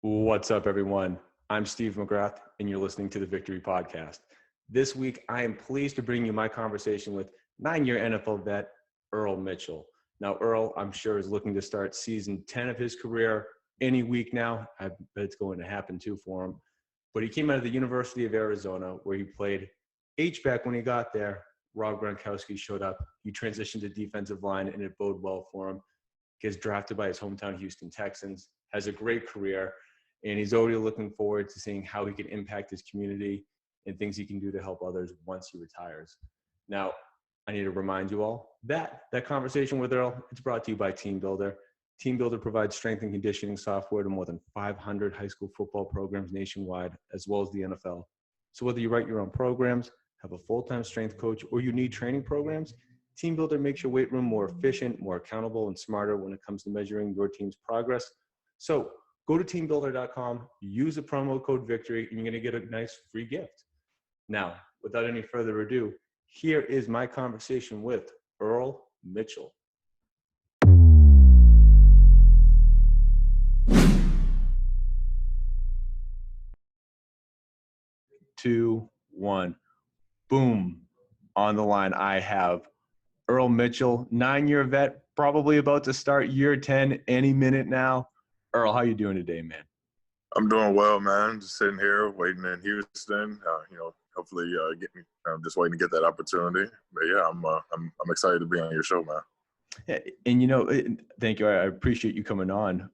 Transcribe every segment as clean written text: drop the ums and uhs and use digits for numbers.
What's up, everyone? I'm Steve McGrath, and you're listening to the Victory Podcast. This week, I am pleased to bring you my conversation with 9-year NFL vet, Earl Mitchell. Now, Earl, I'm sure, is looking to start season 10 of his career any week now. I bet it's going to happen, too, for him. But he came out of the University of Arizona, where he played H-back when he got there. Rob Gronkowski showed up. He transitioned to defensive line, and it bode well for him. Gets drafted by his hometown Houston Texans, has a great career, and he's already looking forward to seeing how he can impact his community and things he can do to help others once he retires. Now, I need to remind you all that conversation with Earl, it's brought to you by Team Builder. Team Builder provides strength and conditioning software to more than 500 high school football programs nationwide, as well as the NFL. So whether you write your own programs, have a full-time strength coach, or you need training programs, Team Builder makes your weight room more efficient, more accountable, and smarter when it comes to measuring your team's progress. So go to teambuilder.com, use the promo code VICTORY, and you're going to get a nice free gift. Now, without any further ado, here is my conversation with Earl Mitchell. Two, one, boom. On the line, I have Earl Mitchell, 9-year vet, probably about to start year 10 any minute now. Earl, how you doing today, man? I'm doing well, man. Just sitting here waiting in Houston. Hopefully, I'm just waiting to get that opportunity. But yeah, I'm excited to be on your show, man. And thank you. I appreciate you coming on.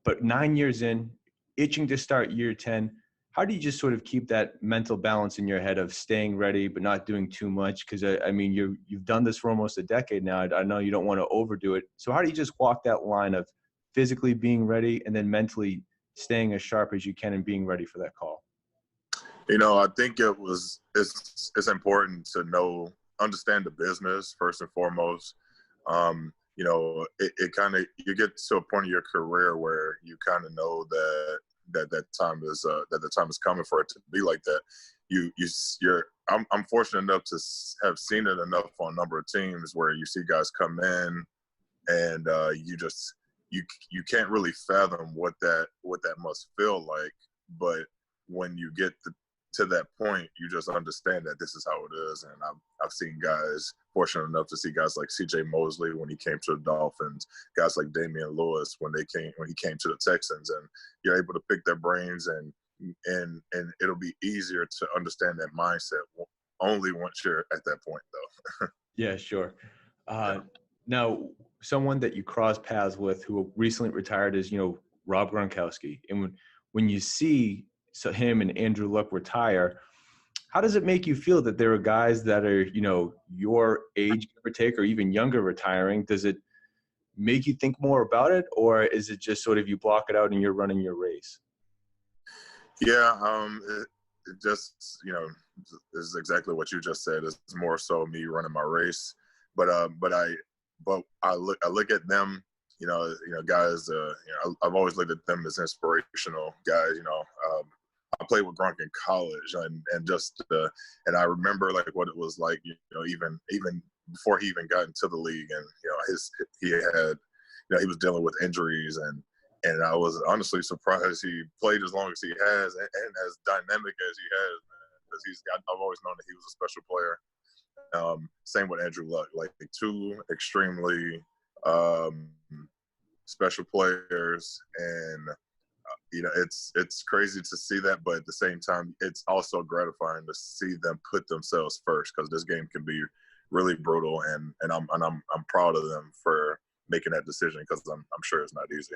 But 9 years in, itching to start year 10. How do you just sort of keep that mental balance in your head of staying ready but not doing too much? Because you've done this for almost a decade now. I know you don't want to overdo it. So how do you just walk that line of physically being ready and then mentally staying as sharp as you can and being ready for that call? I think it's important to understand the business first and foremost. It kind of, you get to a point in your career where you kind of know that time is that the time is coming for it to be like that. I'm fortunate enough to have seen it enough on a number of teams where you see guys come in and you can't really fathom what that must feel like, but when you get to that point, you just understand that this is how it is. And I've seen guys, fortunate enough to see guys like C.J. Mosley when he came to the Dolphins, guys like Damian Lewis when he came to the Texans, and you're able to pick their brains and it'll be easier to understand that mindset only once you're at that point, though. Yeah, sure. Now, someone that you cross paths with who recently retired is, Rob Gronkowski. And when you see him and Andrew Luck retire, how does it make you feel that there are guys that are, your age, give or take, or even younger retiring? Does it make you think more about it, or is it just sort of you block it out and you're running your race? Yeah, it just, is exactly what you just said. It's more so me running my race, but I look at them, guys. I've always looked at them as inspirational guys. I played with Gronk in college, and I remember like what it was like, even before he even got into the league, and he was dealing with injuries, and I was honestly surprised he played as long as he has and as dynamic as he has, man, because I've always known that he was a special player. Same with Andrew Luck, like two extremely special players, and it's crazy to see that, but at the same time, it's also gratifying to see them put themselves first, because this game can be really brutal, and I'm proud of them for making that decision, because I'm sure it's not easy.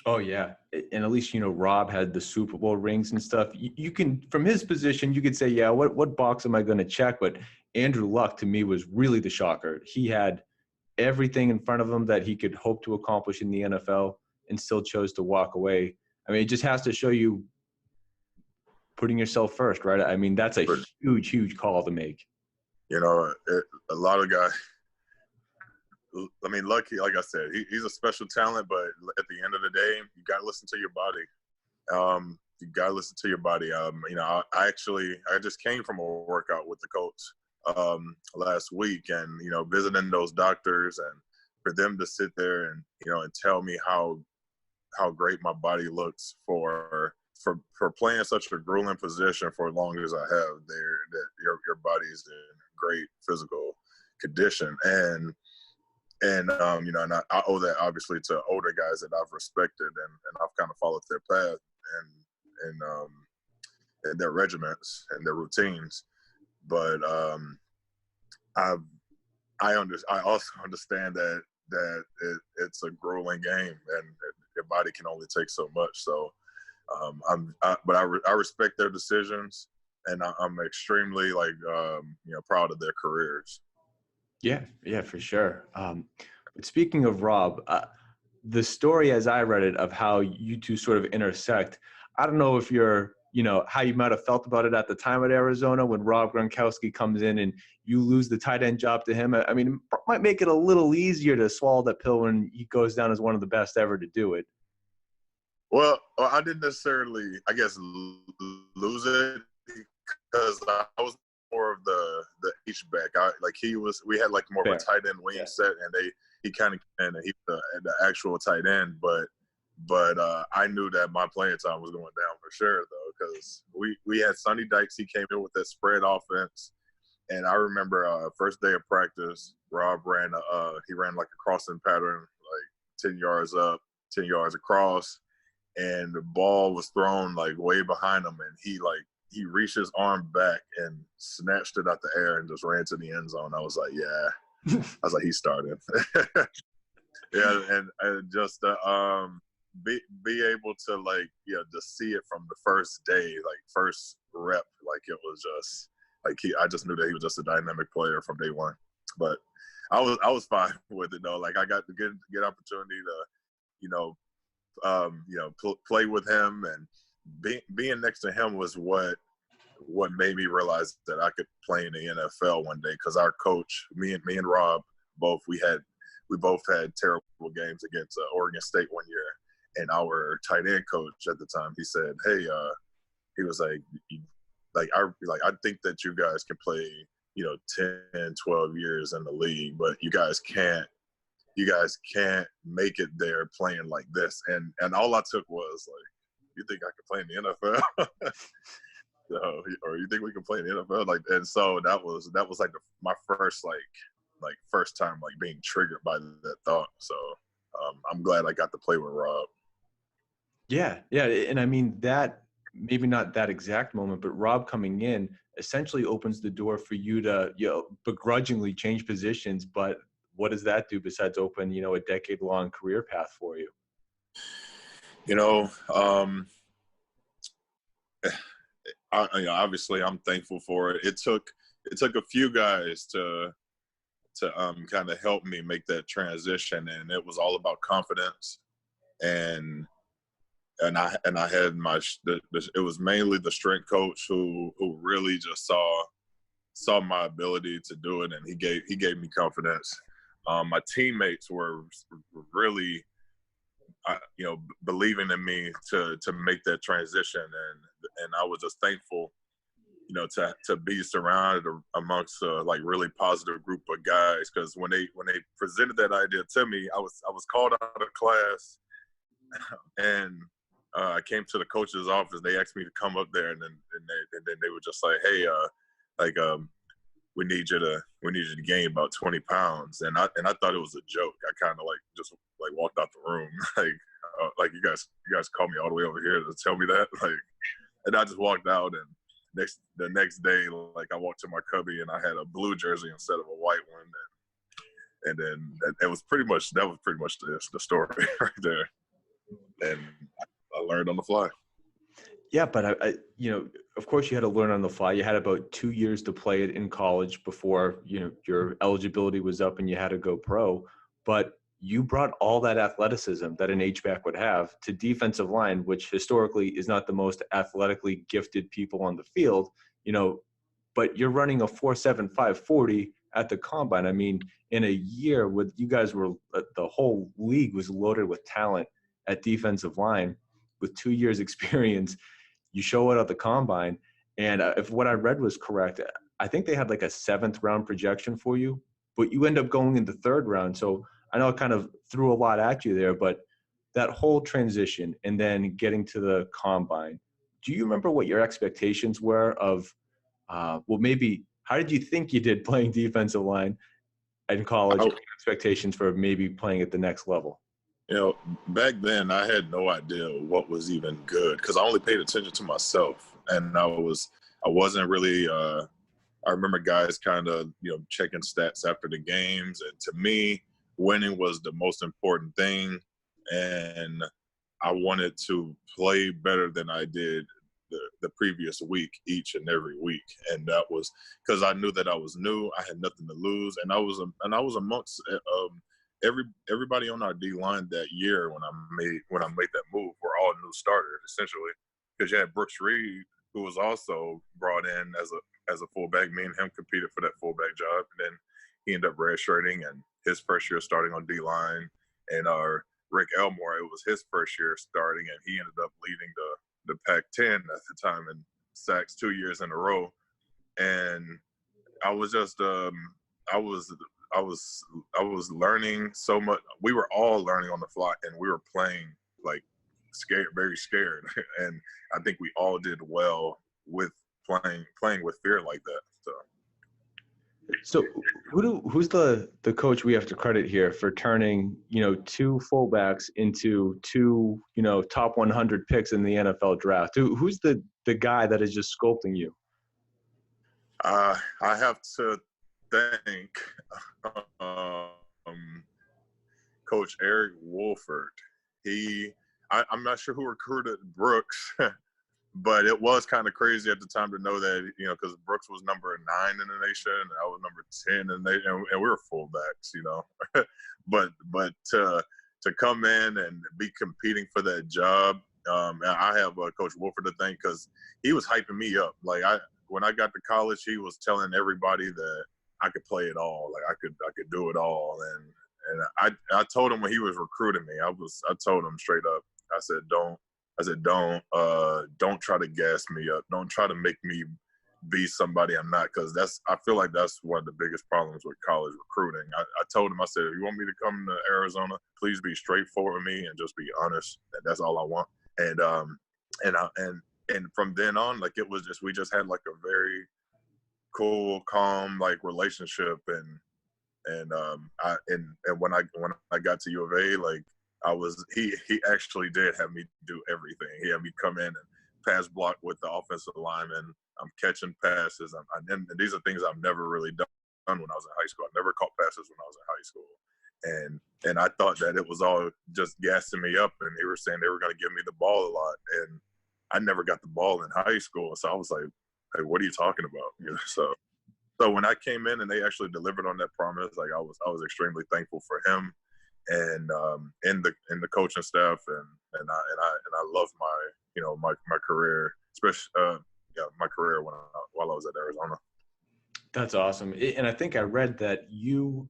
Oh yeah, and at least Rob had the Super Bowl rings and stuff. You can, from his position, you could say, yeah, what box am I going to check? But Andrew Luck to me was really the shocker. He had everything in front of him that he could hope to accomplish in the NFL, and still chose to walk away. I mean, it just has to show you putting yourself first, right? I mean, that's a huge call to make. A lot of guys. I mean, Lucky, like I said, he's a special talent, but at the end of the day, you got to listen to your body. You got to listen to your body. I just came from a workout with the coach last week, and visiting those doctors, and for them to sit there and and tell me how how great my body looks for playing such a grueling position for as long as I have there, that your body's in great physical condition. And you know, and I owe that obviously to older guys that I've respected, and I've kind of followed their path and their regiments and their routines. But I also understand that it's a grueling game, and your body can only take so much. So, but I respect their decisions, and I'm extremely you know, proud of their careers. Yeah, for sure. But speaking of Rob, the story as I read it of how you two sort of intersect, I don't know if you know, how you might have felt about it at the time at Arizona when Rob Gronkowski comes in and you lose the tight end job to him. I mean, it might make it a little easier to swallow that pill when he goes down as one of the best ever to do it. Well, I didn't necessarily, I guess, lose it because I was more of the H-back. We had like more Fair. of a tight end wing set, and he kind of came in and he was the actual tight end, but I knew that my playing time was going down for sure, though, because we had Sonny Dykes. He came in with that spread offense, and I remember first day of practice, Rob ran like a crossing pattern, like 10 yards up, 10 yards across, and the ball was thrown like way behind him, and he reached his arm back and snatched it out the air and just ran to the end zone. I was like, yeah. I was like, he started. Yeah, and just be able to, like, you know, just see it from the first day, like first rep, like it was just like I just knew that he was just a dynamic player from day one. But I was fine with it though. Like I got the good opportunity to, play with him, and being next to him was what made me realize that I could play in the NFL one day. Because our coach, me and Rob, we both had terrible games against Oregon State one year, and our tight end coach at the time, he said, "Hey, he was I think that you guys can play, 10, 12 years in the league, but you guys can't make it there playing like this." And all I took was like, "You think I can play in the NFL?" Or you think we can play in the NFL? Like, and so that was like my first first time like being triggered by that thought. So I'm glad I got to play with Rob. Yeah, and I mean that maybe not that exact moment, but Rob coming in essentially opens the door for you to begrudgingly change positions. But what does that do besides open a decade-long career path for you? Obviously I'm thankful for it. It took a few guys to kind of help me make that transition, and it was all about confidence. And I had it was mainly the strength coach who really just saw my ability to do it, and he gave me confidence. My teammates were really believing in me to make that transition, and I was just thankful to be surrounded amongst like really positive group of guys, because when they presented that idea to me, I was called out of class and I came to the coach's office. They asked me to come up there, and then they were just like, "Hey, we need you to gain about 20 pounds." And I thought it was a joke. I kind of just walked out the room like you guys called me all the way over here to tell me that, and I just walked out. And the next day, I walked to my cubby and I had a blue jersey instead of a white one, and then that was pretty much the story right there. And I learned on the fly. Yeah, but I of course you had to learn on the fly. You had about 2 years to play it in college before, your eligibility was up and you had to go pro. But you brought all that athleticism that an H-back would have to defensive line, which historically is not the most athletically gifted people on the field, but you're running a 4.75 40 at the combine. I mean, in a year with you guys the whole league was loaded with talent at defensive line with 2 years experience. You show it at the combine, and if what I read was correct, I think they had like a 7th round projection for you, but you end up going in the 3rd round. So I know it kind of threw a lot at you there, but that whole transition and then getting to the combine, do you remember what your expectations were of, maybe how did you think you did playing defensive line in college, and expectations for maybe playing at the next level? You know, back then I had no idea what was even good because I only paid attention to myself, and I wasn't really. I remember guys kind of checking stats after the games, and to me, winning was the most important thing, and I wanted to play better than I did the previous week, each and every week, and that was because I knew that I was new. I had nothing to lose, and I was amongst everybody on our D line that year when I made that move. Were all new starters essentially, because you had Brooks Reed, who was also brought in as a fullback. Me and him competed for that fullback job, and then he ended up redshirting, and his first year starting on D line, and our Rick Elmore, it was his first year starting, and he ended up leading the Pac-10 at the time in sacks 2 years in a row. And I was just I was learning so much. We were all learning on the fly, and we were playing like scared, very scared. And I think we all did well with playing with fear like that. So who's the coach we have to credit here for turning, two fullbacks into two, top 100 picks in the NFL draft? Who's the guy that is just sculpting you? I have to thank Coach Eric Wolford. I'm not sure who recruited Brooks, but it was kind of crazy at the time to know that, because Brooks was number 9 in the nation and I was number 10 in the nation, and we were fullbacks, but to come in and be competing for that job, and I have Coach Wolford to thank because he was hyping me up. Like when I got to college, he was telling everybody that I could play it all, like I could do it all, and I told him when he was recruiting me, I told him straight up, I said don't try to gas me up. Don't try to make me be somebody I'm not, because I feel like that's one of the biggest problems with college recruiting. I told him, I said, if you want me to come to Arizona, please be straightforward with me and just be honest. And that's all I want. And from then on, like we just had like a very cool, calm like relationship, and when I got to U of A, like he actually did have me do everything. He had me come in and pass block with the offensive lineman. I'm catching passes. And these are things I've never really done when I was in high school. I never caught passes when I was in high school. And I thought that it was all just gassing me up, and they were saying they were going to give me the ball a lot. And I never got the ball in high school. So I was like, hey, what are you talking about? So when I came in and they actually delivered on that promise, like I was extremely thankful for him, and in the coaching staff, and I love my career, especially my career while I was at Arizona. That's awesome. And I think I read that you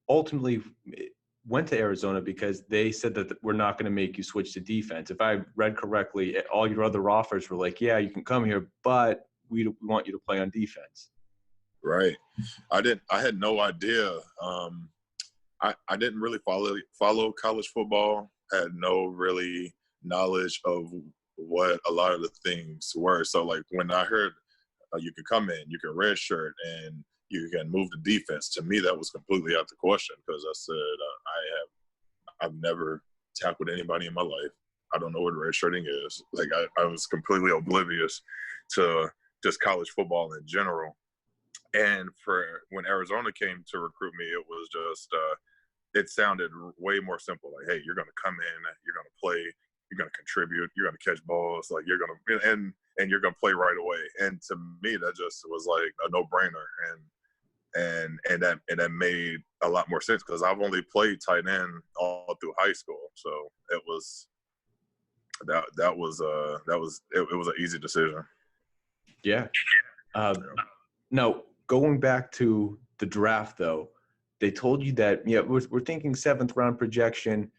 ultimately went to Arizona because they said that we're not going to make you switch to defense. If I read correctly, all your other offers were like, yeah, you can come here, but we want you to play on defense. Right. I had no idea. I didn't really follow college football. Had no really knowledge of what a lot of the things were. So like when I heard you can come in, you can redshirt, and you can move to defense, to me that was completely out the question, because I said I've never tackled anybody in my life. I don't know what redshirting is. Like I was completely oblivious to just college football in general. And for when Arizona came to recruit me, it was just it sounded way more simple. Like, hey, you're going to come in, you're going to play, you're going to contribute, you're going to catch balls, like you're going to and you're going to play right away. And to me, that just was like a no-brainer, and that made a lot more sense because I've only played tight end all through high school, so it was an easy decision. Yeah. Now, going back to the draft, though, they told you that, we're thinking 7th round projection.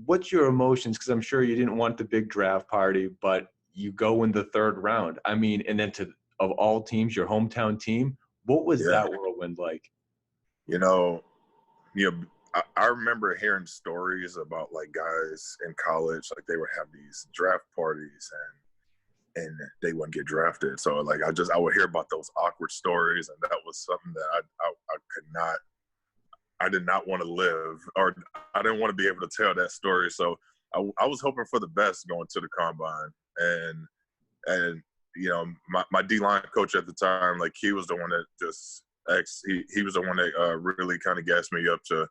What's your emotions? Because I'm sure you didn't want the big draft party, but you go in the 3rd round. I mean, and then of all teams, your hometown team, what was that whirlwind like? I remember hearing stories about like guys in college, like they would have these draft parties and they wouldn't get drafted. So like I would hear about those awkward stories, and that was something that I could not, I did not want to live, or I didn't want to be able to tell that story. So I was hoping for the best going to the combine, and you know, my D-line coach at the time, like he was the one that just he was the one that really kind of gassed me up to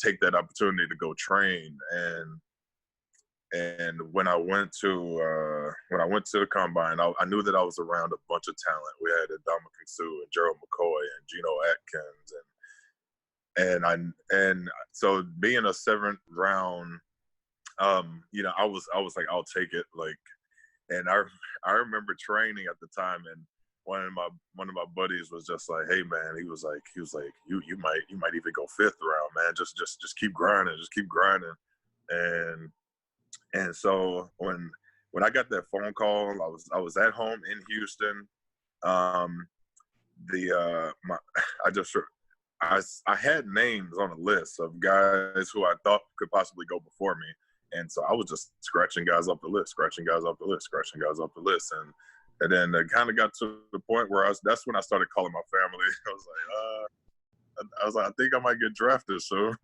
take that opportunity to go train. And when I went to the combine, I knew that I was around a bunch of talent. We had Dominican Sue and Gerald McCoy and Geno Atkins, and so being a 7th round, you know, I was like, I'll take it. Like, and I remember training at the time, and one of my buddies was just like, hey man, he was like you might even go 5th round, man. Just keep grinding, and so when I got that phone call, I was at home in Houston. I had names on a list of guys who I thought could possibly go before me, and so I was just scratching guys off the list, and then it kind of got to the point where that's when I started calling my family. I was like, I think I might get drafted soon,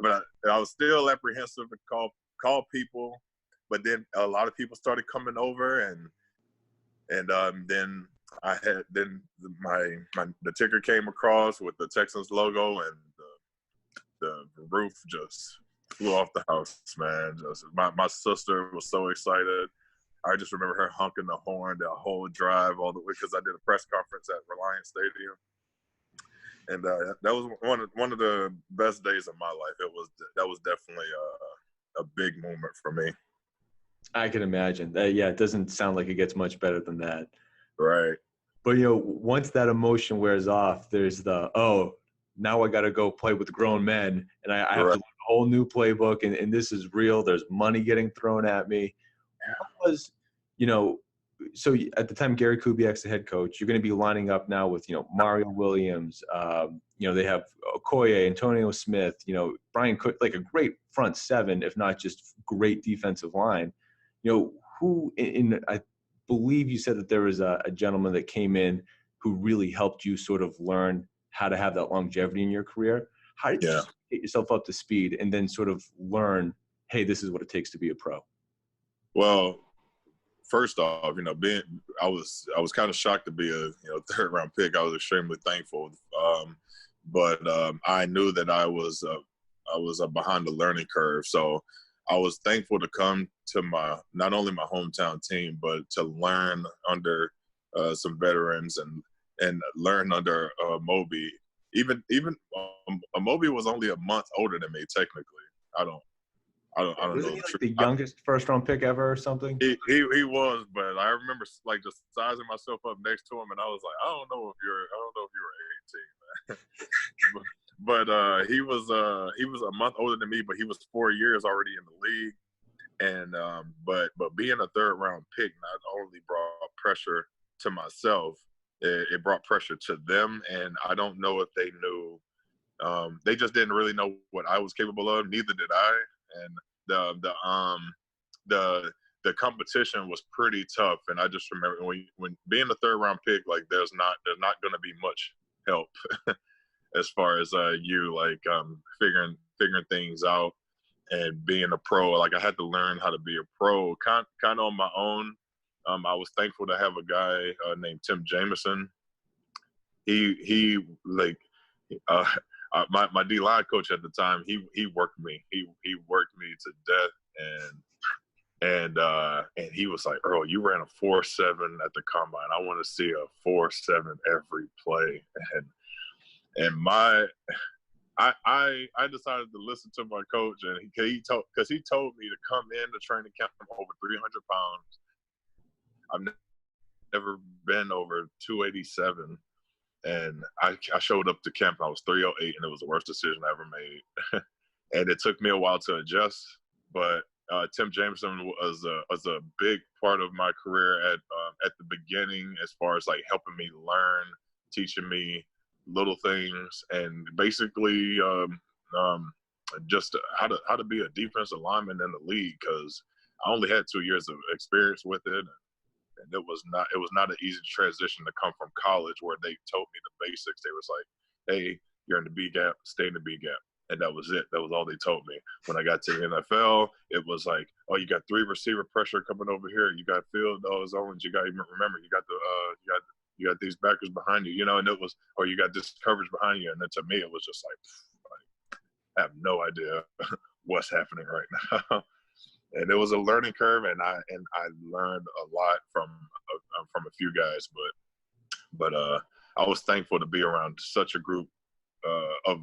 but I was still apprehensive to call people. But then a lot of people started coming over, and then the ticker came across with the Texans logo, and the roof just flew off the house, man. Just my sister was so excited. I just remember her honking the horn the whole drive all the way, because I did a press conference at Reliance Stadium, and that was one of the best days of my life. That was definitely a big moment for me. I can imagine. Yeah, it doesn't sound like it gets much better than that. Right. But, you know, once that emotion wears off, there's now I got to go play with grown men, and I have to learn a whole new playbook, and this is real. There's money getting thrown at me. What was, you know, so at the time, Gary Kubiak's the head coach. You're going to be lining up now with, you know, Mario Williams. You know, they have Okoye, Antonio Smith, you know, Brian Cook, like a great front 7, if not just great defensive line. You know, who I believe you said that there was a gentleman that came in who really helped you sort of learn how to have that longevity in your career. How did you get yourself up to speed and then sort of learn, hey, this is what it takes to be a pro? Well, first off, you know, I was kind of shocked to be a 3rd round pick. I was extremely thankful, but I knew that I was behind the learning curve. So I was thankful to come to not only my hometown team, but to learn under some veterans and learn under Moby. Even Moby was only a month older than me technically. I don't Was know he like the youngest 1st round pick ever or something? He was, but I remember like just sizing myself up next to him, and I was like, I don't know if you're 18, man. but he was a month older than me, but he was 4 years already in the league. And but being a 3rd round pick not only brought pressure to myself, it brought pressure to them, and I don't know if they knew. They just didn't really know what I was capable of. Neither did I. And the competition was pretty tough. And I just remember when being a 3rd round pick, like there's not going to be much help as far as you like figuring things out and being a pro. Like I had to learn how to be a pro kind of on my own. I was thankful to have a guy named Tim Jameson. He like my D-line coach at the time, he worked me. He worked me to death, and he was like, Earl, you ran a 4.7 at the combine. I want to see a 4.7 every play. And I decided to listen to my coach, and he told me to come in to training camp over 300 pounds. I've never been over 287. And I showed up to camp and I was 308, and it was the worst decision I ever made. And it took me a while to adjust, but Tim Jameson was a big part of my career at the beginning, as far as like helping me learn, teaching me little things, and basically just how to be a defensive lineman in the league, because I only had 2 years of experience with it, and it was not an easy transition to come from college where they told me the basics. They was like, hey, you're in the B gap, stay in the B gap. And that was it. That was all they told me. When I got to the NFL, it was like, oh, you got 3 receiver pressure coming over here. You got field zones. You got, remember, you got you got these backers behind you, and it was, or you got this coverage behind you. And then to me, it was just like I have no idea what's happening right now. And it was a learning curve, and I learned a lot from a few guys, but I was thankful to be around such a group of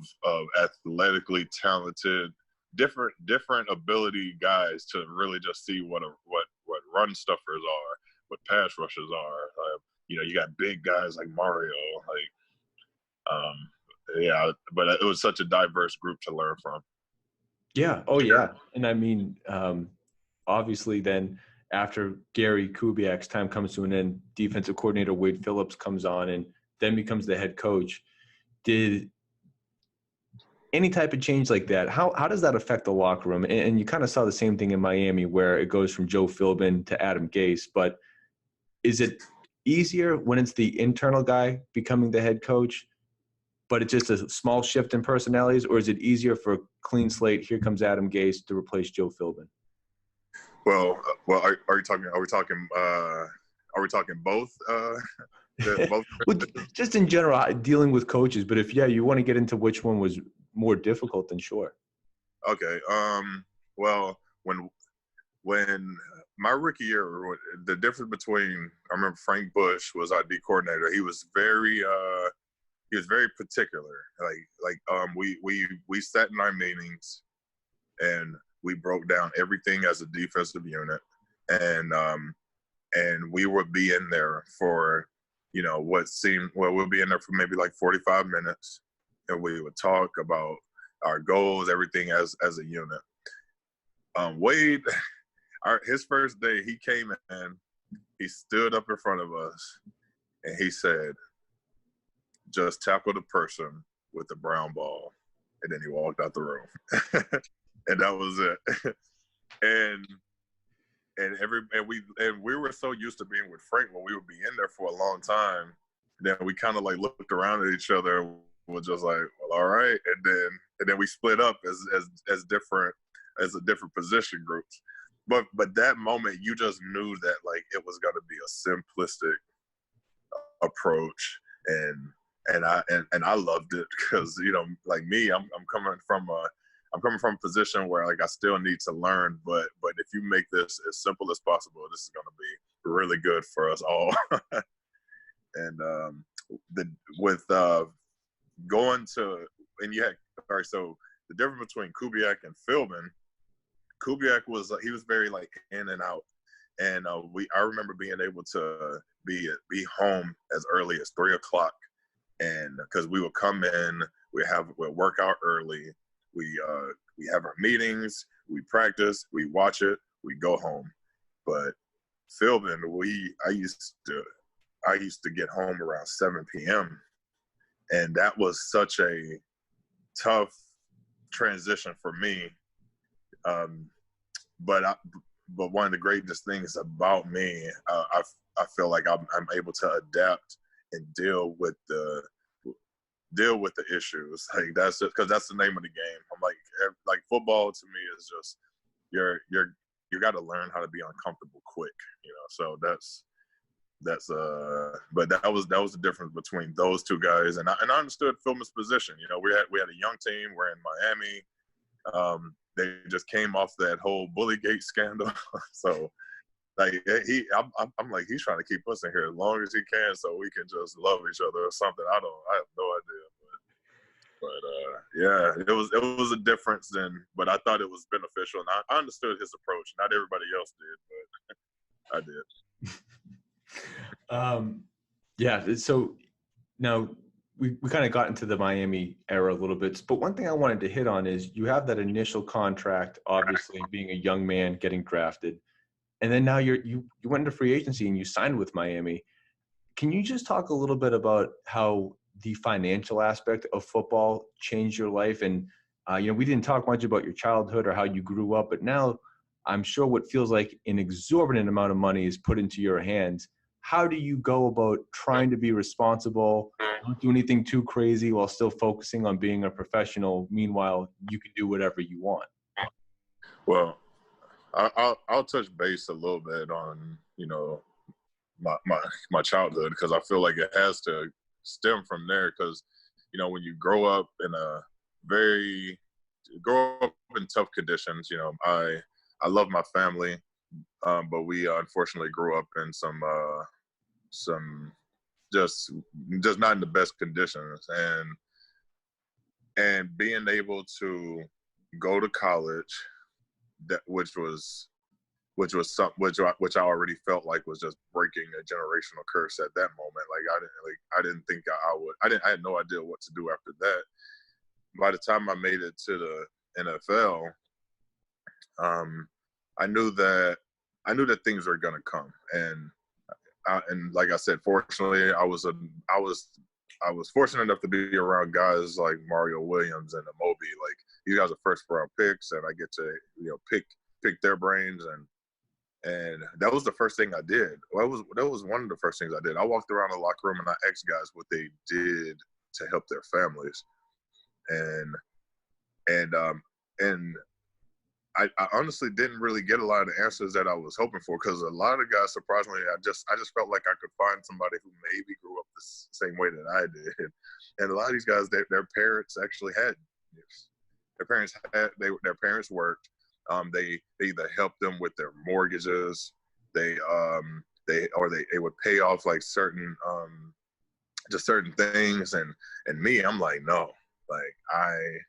athletically talented, different ability guys to really just see what run stuffers are, what pass rushers are. You got big guys like Mario, yeah. But it was such a diverse group to learn from. Yeah. Oh, yeah. And I mean, obviously, then after Gary Kubiak's time comes to an end, defensive coordinator Wade Phillips comes on and then becomes the head coach. Did any type of change like that, how does that affect the locker room? And you kind of saw the same thing in Miami where it goes from Joe Philbin to Adam Gase. But is it easier when it's the internal guy becoming the head coach, but it's just a small shift in personalities, or is it easier for a clean slate? Here comes Adam Gase to replace Joe Philbin. Well, are we talking both? Both? Well, just in general, dealing with coaches. But if you want to get into which one was more difficult, then sure. Okay. Well, when my rookie year, the difference between, I remember Frank Bush was our D coordinator. He was very particular. We sat in our meetings and we broke down everything as a defensive unit, and we would be in there for, we'll be in there for maybe like 45 minutes, and we would talk about our goals, everything as a unit. Wade, his first day, he came in, he stood up in front of us, and he said, just tackle the person with the brown ball. And then he walked out the room. And that was it. And we were so used to being with Frank when we would be in there for a long time, then we kind of like looked around at each other and was just like, well, all right. And then we split up as different position groups. But that moment, you just knew that like it was going to be a simplistic approach, and I loved it because like me, I'm coming from a position where like I still need to learn, but if you make this as simple as possible, this is going to be really good for us all. And going to, and you had, all right, so the difference between Kubiak and Philbin, Kubiak was very like in and out, and I remember being able to be home as early as 3:00, and because we would come in, we'd work out early, we have our meetings, we practice, we watch it, we go home. But Philbin, I used to get home around 7 p.m. and that was such a tough transition for me. But one of the greatest things about me, I feel like I'm able to adapt and deal with the issues. Like that's just because that's the name of the game. I'm like football to me is just you got to learn how to be uncomfortable quick, So but that was the difference between those two guys, and I understood Philbin's position. We had a young team. We're in Miami. They just came off that whole Bullygate scandal, so like I'm like, he's trying to keep us in here as long as he can so we can just love each other or something. I have no idea, but yeah, it was a difference then, but I thought it was beneficial, and I understood his approach. Not everybody else did, but I did. Yeah. So now we kind of got into the Miami era a little bit, but one thing I wanted to hit on is you have that initial contract, obviously being a young man getting drafted, and then now you went into free agency and you signed with Miami. Can you just talk a little bit about how the financial aspect of football changed your life? And We didn't talk much about your childhood or how you grew up, but now I'm sure what feels like an exorbitant amount of money is put into your hands. How do you go about trying to be responsible, don't do anything too crazy while still focusing on being a professional? Meanwhile, you can do whatever you want. Well, I'll touch base a little bit on, my childhood, because I feel like it has to stem from there. Because, when you grow up in tough conditions, I love my family, but we unfortunately grew up in some just not in the best conditions, and being able to go to college, which I already felt like was just breaking a generational curse at that moment. I didn't think I would. I had no idea what to do after that. By the time I made it to the NFL, I knew that things were gonna come, and like I said, fortunately, I was fortunate enough to be around guys like Mario Williams and Amobi. Like, these guys are first round picks, and I get to pick their brains, and that was the first thing I did. That was one of the first things I did. I walked around the locker room and I asked guys what they did to help their families, and I honestly didn't really get a lot of the answers that I was hoping for, because a lot of guys, surprisingly, I just felt like I could find somebody who maybe grew up the same way that I did. And a lot of these guys, their parents actually had gifts. Their parents worked. They either helped them with their mortgages. They would pay off like certain things. And me, I'm like, no, like I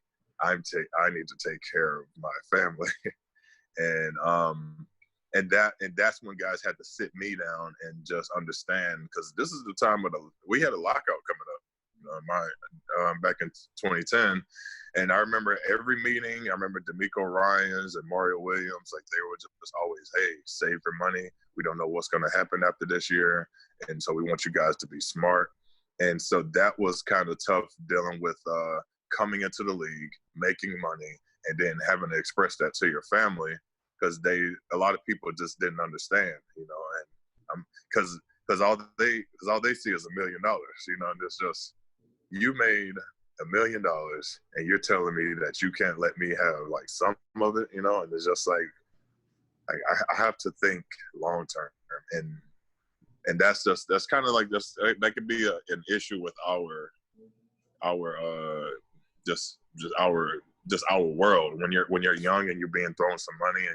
need to take care of my family. and that's when guys had to sit me down and just understand, because this is the time we had a lockout coming up, back in 2010. And I remember every meeting, I remember D'Amico Ryans and Mario Williams, like, they were just always, hey, save your money. We don't know what's going to happen after this year, and so we want you guys to be smart. And so that was kind of tough, dealing with coming into the league, making money, and then having to express that to your family, because a lot of people just didn't understand, and because all they see is $1 million, and it's just, you made $1 million and you're telling me that you can't let me have like some of it, and it's just like I have to think long term, and that's kind of like this. That could be an issue with our just our world, when you're young and you're being thrown some money,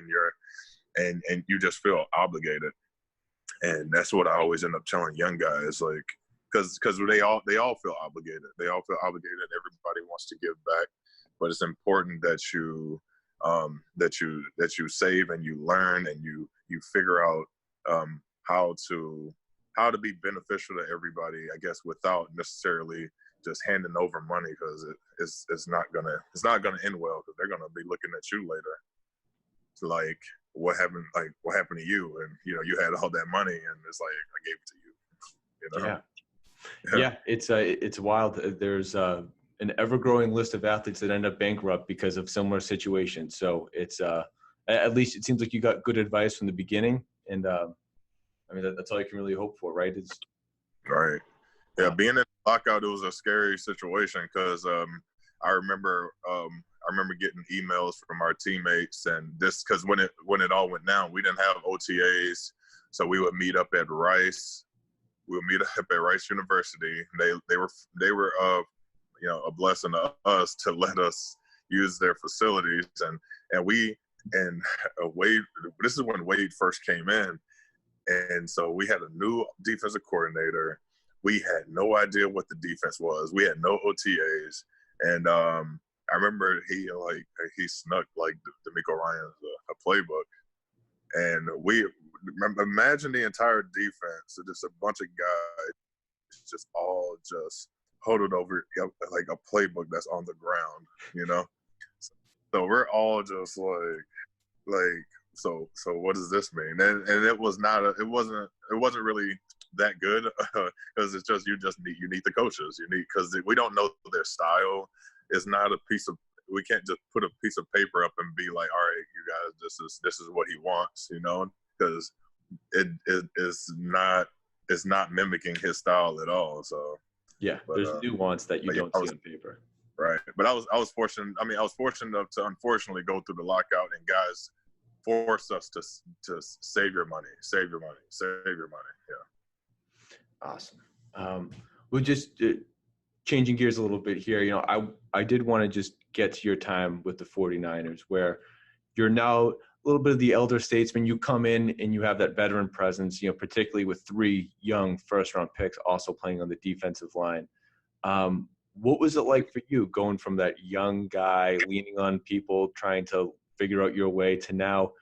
and you just feel obligated. And that's what I always end up telling young guys, like, because they all feel obligated. They all feel obligated. Everybody wants to give back, but it's important that you save and you learn and you figure out how to be beneficial to everybody, I guess, without necessarily just handing over money, because it's not gonna end well, because they're gonna be looking at you later. It's like, what happened to you? And you had all that money, and it's like, I gave it to you. Yeah, it's wild. There's an ever-growing list of athletes that end up bankrupt because of similar situations. So it's at least it seems like you got good advice from the beginning, and that's all you can really hope for, right? Right. Yeah, being in lockout, it was a scary situation, because I remember getting emails from our teammates, and this, because when it all went down, we didn't have OTAs, so we would meet up at Rice. We would meet up at Rice University. They were a blessing to us to let us use their facilities, and Wade. This is when Wade first came in, and so we had a new defensive coordinator. We had no idea what the defense was. We had no OTAs, and I remember he snuck like D'Amico Ryan's a playbook, and we imagine the entire defense, just a bunch of guys, just all just huddled over like a playbook that's on the ground, So we're all just like, so what does this mean? And it wasn't really that good, because it's just you need the coaches, because we don't know their style. It's not a piece of just put a piece of paper up and be like, all right, you guys, this is what he wants, because it's not mimicking his style at all. So yeah, there's nuance that you don't see on paper. Right, but I was fortunate. I mean, I was fortunate enough to unfortunately go through the lockout, and guys forced us to save your money, save your money, save your money. Yeah. Awesome. We're just changing gears a little bit here. I did want to just get to your time with the 49ers, where you're now a little bit of the elder statesman. You come in and you have that veteran presence, particularly with 3 young first-round picks also playing on the defensive line. What was it like for you going from that young guy leaning on people, trying to figure out your way, to now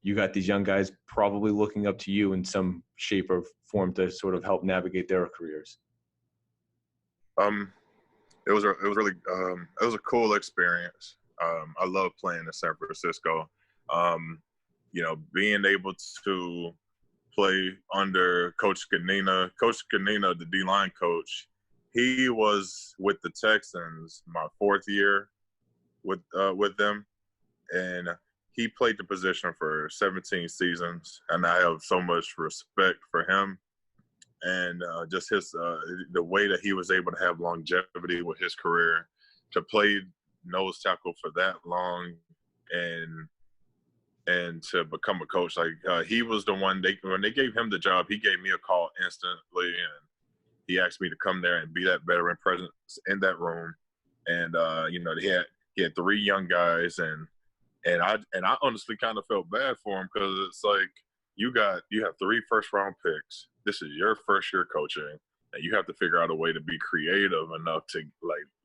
you got these young guys probably looking up to you in some shape or form to sort of help navigate their careers? It was a cool experience. I love playing in San Francisco. Being able to play under Coach Ganina, the D-line coach. He was with the Texans my 4th year with them, and he played the position for 17 seasons, and I have so much respect for him and just his the way that he was able to have longevity with his career, to play nose tackle for that long, and to become a coach. Like he was the one when they gave him the job, he gave me a call instantly, and he asked me to come there and be that veteran presence in that room. And he had 3 young guys, and I honestly kind of felt bad for him, because it's like you have 3 first-round picks. This is your first year coaching, and you have to figure out a way to be creative enough to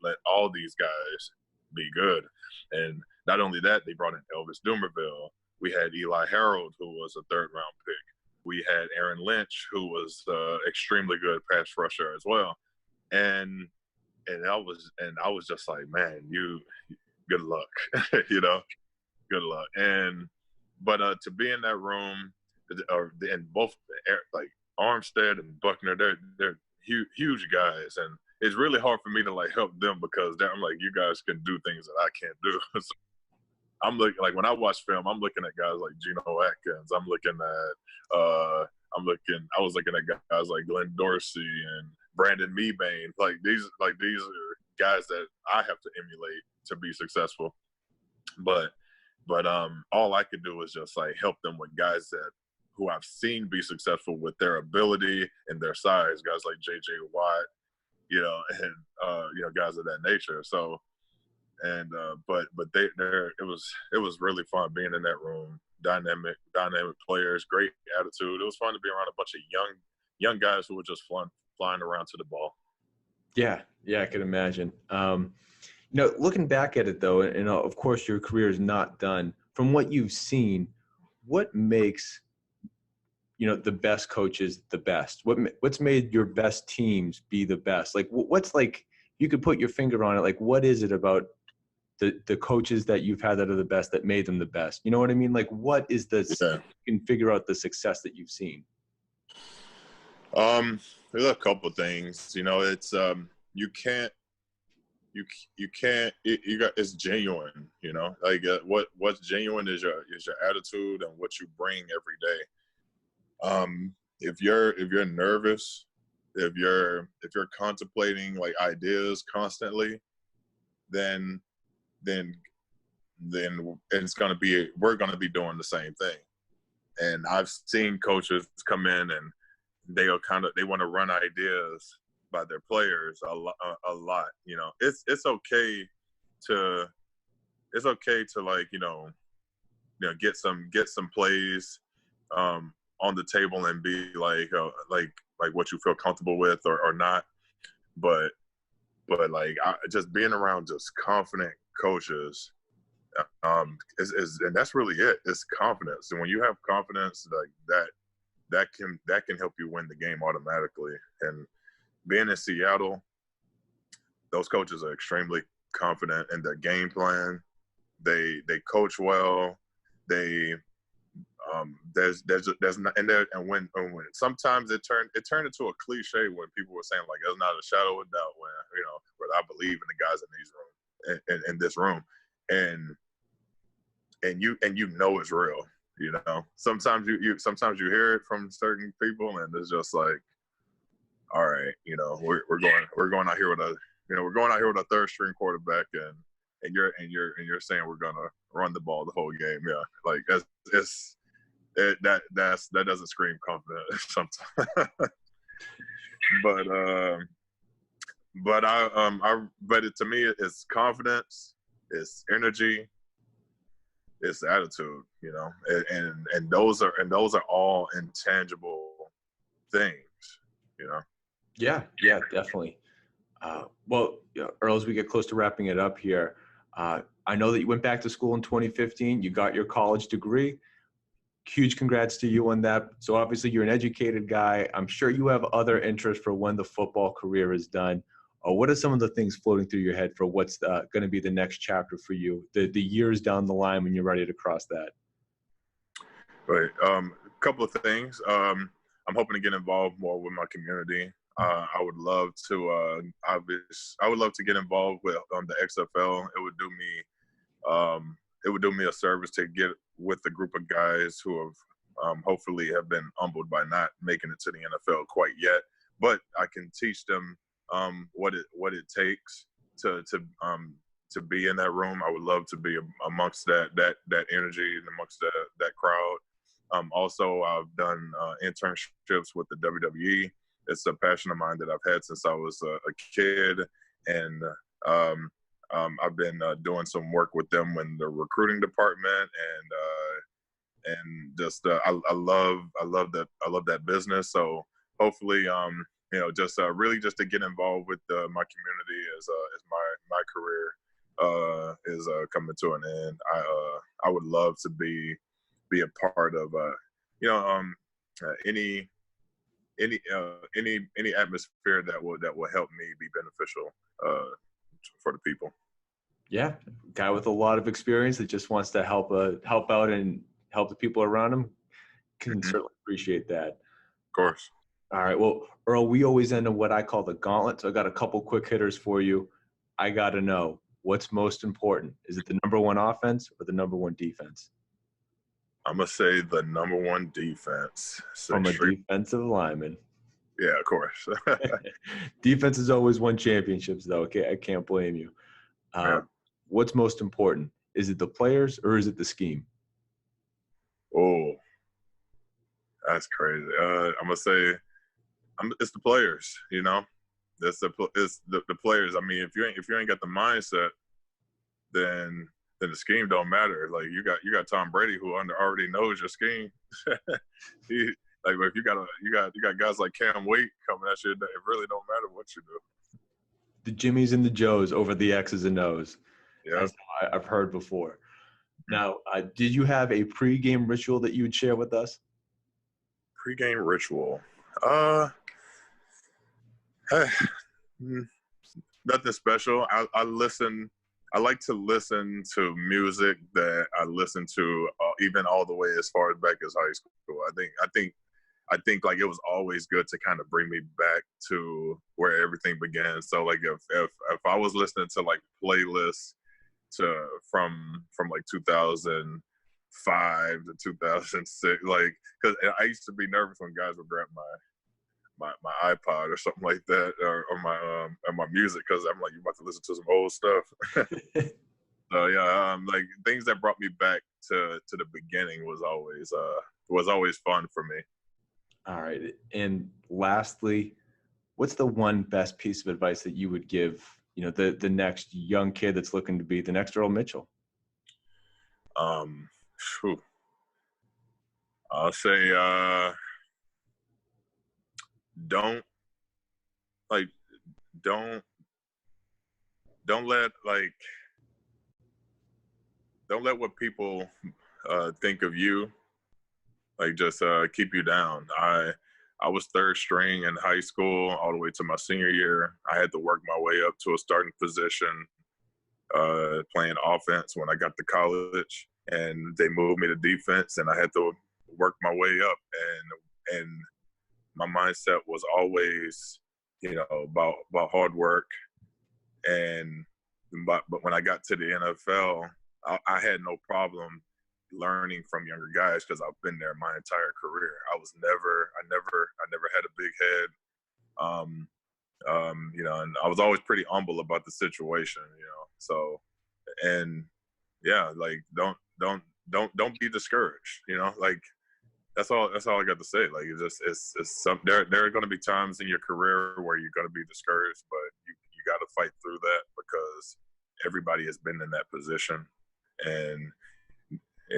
let all these guys be good. And not only that, they brought in Elvis Dumervil. We had Eli Harold, who was a 3rd-round pick. We had Aaron Lynch, who was extremely good pass rusher as well. And I was just like, man, good luck, good luck. But to be in that room, and both like Armstead and Buckner, they're huge guys, and it's really hard for me to help them, because I'm like, you guys can do things that I can't do. So I'm looking, when I watch film, I'm looking at guys like Geno Atkins. I was looking at guys like Glenn Dorsey and Brandon Mebane. These are guys that I have to emulate to be successful. But all I could do is just help them with guys who I've seen be successful with their ability and their size, guys like J.J. Watt, and guys of that nature. So, but it was really fun being in that room. Dynamic players, great attitude. It was fun to be around a bunch of young guys who were just flying around to the ball. Yeah, I can imagine. Looking back at it though, and of course your career is not done. From what you've seen, what makes the best coaches the best? What's made your best teams be the best? What's you could put your finger on it. What is it about the coaches that you've had that are the best that made them the best? You know what I mean? What is you can figure out the success that you've seen? There's a couple things. It's it's genuine. What's genuine is your attitude and what you bring every day. If you're nervous, if you're contemplating ideas constantly, then it's we're gonna be doing the same thing. And I've seen coaches come in and they want to run ideas by their players a lot. It's okay to get some plays on the table and be like what you feel comfortable with or not. But just being around just confident coaches, and that's really it. It's confidence. And when you have confidence that can help you win the game automatically. And being in Seattle, those coaches are extremely confident in their game plan. They coach well. There's not, and when sometimes it turned into a cliche when people were saying there's not a shadow of doubt when I believe in the guys in this room. and you know it's real. You know, sometimes sometimes you hear it from certain people, and it's just like, all right, you know, we're going out here with a we're going out here with a third string quarterback, and you're saying we're gonna run the ball the whole game. Yeah, like that doesn't scream confidence sometimes. But to me, it's confidence, it's energy, it's attitude, you know, and those are all intangible things, you know. Yeah, definitely. Well, Earl, as we get close to wrapping it up here, I know that you went back to school in 2015. You got your college degree. Huge congrats to you on that. So obviously you're an educated guy. I'm sure you have other interests for when the football career is done. What are some of the things floating through your head for what's going to be the next chapter for you, the years down the line when you're ready to cross that? Right. A couple of things. I'm hoping to get involved more with my community. I would love to. I would love to get involved with the XFL. It would do me a service to get with a group of guys who have hopefully have been humbled by not making it to the NFL quite yet. But I can teach them what it takes to be in that room. I would love to be amongst that energy and amongst that crowd. Also, I've done internships with the WWE. It's a passion of mine that I've had since I was a kid, and I've been doing some work with them in the recruiting department, and just I love that business. So hopefully, just really just to get involved with my community as my career is coming to an end. I would love to be a part of any atmosphere that will help me be beneficial for the people. Yeah, guy with a lot of experience that just wants to help out and help the people around him. Can certainly appreciate that. Of course. All right. Well, Earl, we always end on what I call the gauntlet. So I got a couple quick hitters for you. I got to know, what's most important? Is it the number one offense or the number one defense? I'm going to say the number one defense. From a defensive lineman. Yeah, of course. Defense has always won championships, though. Okay, I can't blame you. Yeah. What's most important? Is it the players or is it the scheme? Oh, that's crazy. I'm gonna say it's the players. You know, it's the players. I mean, if you ain't got the mindset, then the scheme don't matter. Like you got Tom Brady who already knows your scheme. If you got guys like Cam Wake coming at you, it really don't matter what you do. The Jimmies and the Joes over the X's and O's. Yeah, as I've heard before. Now, did you have a pregame ritual that you would share with us? Pre-game ritual. Nothing special. I like to listen to music that I listen to even all the way as far back as high school. I think like it was always good to kind of bring me back to where everything began. So like if I was listening to like playlists from like 2005 to 2006, like, because I used to be nervous when guys would grab my iPod or something like that, or my music, because I'm like, you about to listen to some old stuff. So yeah, like things that brought me back to the beginning was always fun for me. All right, and lastly, what's the one best piece of advice that you would give, the next young kid that's looking to be the next Earl Mitchell? I'll say don't let what people think of you like just keep you down. I was third string in high school all the way to my senior year. I had to work my way up to a starting position playing offense when I got to college, and they moved me to defense, and I had to work my way up. And my mindset was always, about hard work and but when I got to the NFL, I had no problem learning from younger guys because I've been there my entire career. I never had a big head. And I was always pretty humble about the situation, So, and yeah, like don't be discouraged, Like that's all I got to say. Like it's some there are going to be times in your career where you're going to be discouraged, but you got to fight through that because everybody has been in that position, and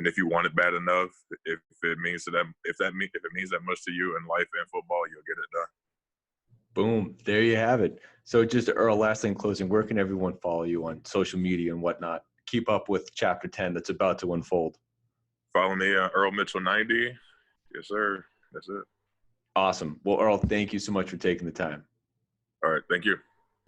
if you want it bad enough, if it means that much to you in life and football, you'll get it done. Boom. There you have it. So just Earl, last thing in closing, where can everyone follow you on social media and whatnot? Keep up with Chapter 10 that's about to unfold. Follow me, Earl Mitchell 90. Yes, sir. That's it. Awesome. Well, Earl, thank you so much for taking the time. All right. Thank you.